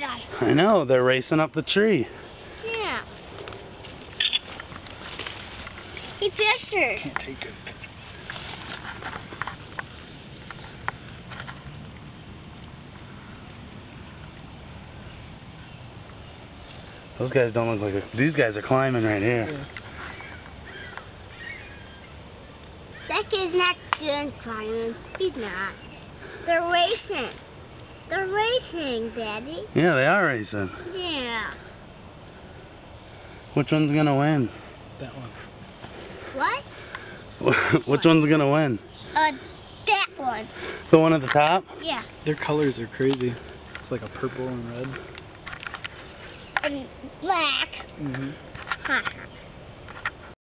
at us. I know, they're racing up the tree. Yeah. He pissed her. Can't take it. Those guys don't look like these guys are climbing right here. Yeah. That kid's not good climbing. He's not. They're racing. They're racing, Daddy. Yeah, they are racing. Yeah. Which one's gonna win? That one. What? Which one's gonna win? That one. The one at the top? Yeah. Their colors are crazy. It's like a purple and red. And black. Mm-hmm. Huh.